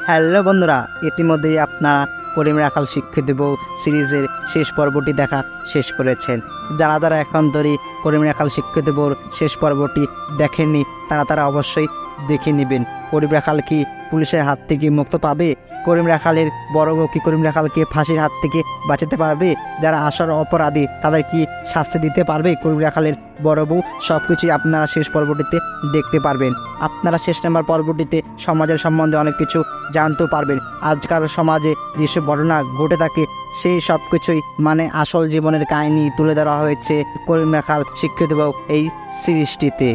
Hello বন্ধুরা, ইতিমধ্যেই আপনারা করিম রাখাল শিক্ষিত বউ সিরিজের শেষ পর্বটি দেখা শেষ করেছেন। যারা যারা এখন ধরে করিম রাখাল শিক্ষিত বউর শেষ পর্বটি দেখেননি তারা অবশ্যই দেখে নেবেন। করিম রাখাল কি পুলিশের হাত থেকে মুক্ত পাবে? করিম রাখালের বড় বউ কি করিম রাখালকে ফাঁসির হাত থেকে বাঁচাতে পারবে? যারা আসল অপরাধী তাদের কি শাস্তি দিতে পারবে করিম রাখালের বড় বউ? সব কিছুই আপনারা শেষ পর্বটিতে দেখতে পারবেন। আপনারা শেষ নাম্বার পর্বটিতে সমাজের সম্বন্ধে অনেক কিছু জানতেও পারবেন। আজকাল সমাজে যেসব ঘটনা ঘটে থাকে সেই সব কিছুই আসল জীবনের কাহিনী তুলে ধরা হয়েছে করিম রাখাল শিক্ষিত বউ এই সিরিজটিতে।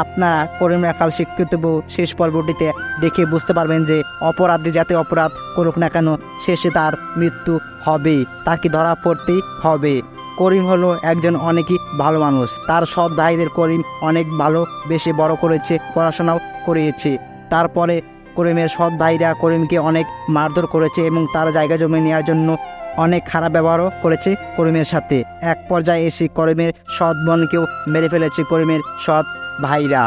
আপনারা করিম রাখাল শিক্ষিত বউ শেষ পর্বটিতে দেখে বুঝতে পারবেন যে অপরাধী যাতে অপরাধ করুক না কেন শেষে তার মৃত্যু হবেই, তাকে ধরা পড়তেই হবে। করিম হলো একজন অনেকই ভালো মানুষ। তার সৎ ভাইদের করিম অনেক ভালো বেশি বড় করেছে, পড়াশোনাও করিয়েছে। তারপরে করিমের সৎ ভাইরা করিমকে অনেক মারধর করেছে এবং তার জায়গা জমি নেওয়ার জন্য অনেক খারাপ ব্যবহারও করেছে করিমের সাথে। এক পর্যায়ে এসে করিমের সৎ বোনকেও মেরে ফেলেছে করিমের সৎ ভাইরা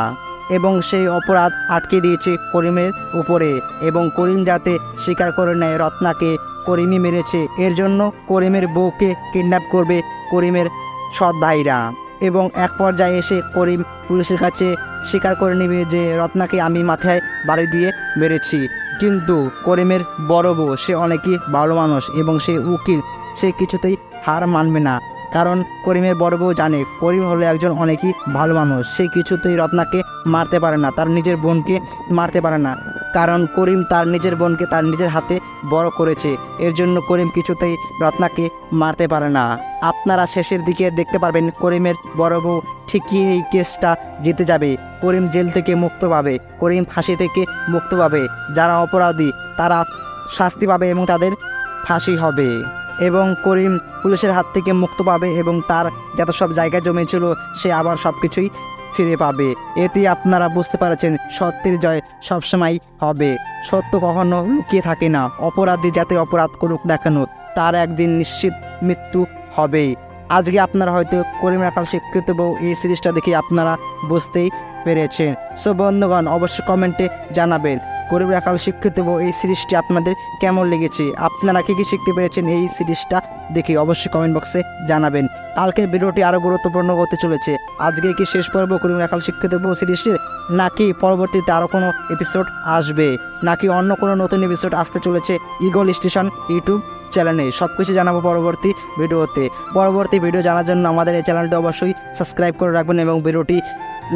এবং সেই অপরাধ আটকে দিয়েছে করিমের উপরে এবং করিম যাতে স্বীকার করে নেয় রত্নাকে করিমই মেরেছে, এর জন্য করিমের বউকে কিডন্যাপ করবে করিমের সৎ ভাইরা এবং এক পর্যায়ে এসে করিম পুলিশের কাছে স্বীকার করে নেবে যে রত্নাকে আমি মাথায় বাড়ি দিয়ে মেরেছি। কিন্তু করিমের বড় বউ সে অনেকই ভালো মানুষ এবং সে উকিল, সে কিছুতেই হার মানবে না। কারণ করিমের বড় বউ জানে করিম হলো একজন অনেকই ভালো মানুষ, সে কিছুতেই রত্নাকে মারতে পারে না, তার নিজের বোনকে মারতে পারে না। কারণ করিম তার নিজের বোনকে তার নিজের হাতে বড় করেছে, এর জন্য করিম কিছুতেই রত্নাকে মারতে পারে না। আপনারা শেষের দিকে দেখতে পারবেন করিমের বড় বউ ঠিকই এই কেসটা জিতে যাবে, করিম জেল থেকে মুক্ত পাবে, করিম ফাঁসি থেকে মুক্ত পাবে। যারা অপরাধী তারা শাস্তি পাবে এবং তাদের ফাঁসি হবে এবং করিম পুলিশের হাত থেকে মুক্ত পাবে এবং তার যত সব জায়গা জমেছিল সে আবার সব কিছুই ফিরে পাবে। এতে আপনারা বুঝতে পারছেন সত্যের জয় সবসময় হবে, সত্য কখনো লুকিয়ে থাকে না। অপরাধী যাতে অপরাধ করুক না কেন তার একদিন নিশ্চিত মৃত্যু হবেই। আজকে আপনারা হয়তো করিম রাখাল শিক্ষিত বউ এই সিরিজটা দেখে আপনারা বুঝতেই পেরেছেন। সো বন্ধুগণ, অবশ্যই কমেন্টে জানাবেন করিম রাখাল শিক্ষিত বউ এই সিরিজটি আপনাদের কেমন লেগেছে, আপনারা কী শিখতে পেরেছেন এই সিরিজটা দেখে অবশ্যই কমেন্ট বক্সে জানাবেন। কালকের ভিডিওটি আরও গুরুত্বপূর্ণ হতে চলেছে। আজকে কি শেষ পর্ব করিম রাখাল শিক্ষিত বউ সিরিজটির, নাকি পরবর্তীতে আরও কোনো এপিসোড আসবে, নাকি অন্য কোনো নতুন এপিসোড আসতে চলেছে ঈগল স্টেশন ইউটিউব চ্যানেলে, সব কিছু জানাবো পরবর্তী ভিডিওতে। পরবর্তী ভিডিও জানার জন্য আমাদের এই চ্যানেলটি অবশ্যই সাবস্ক্রাইব করে রাখবেন এবং ভিডিওটি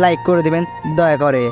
লাইক করে দেবেন দয়া করে।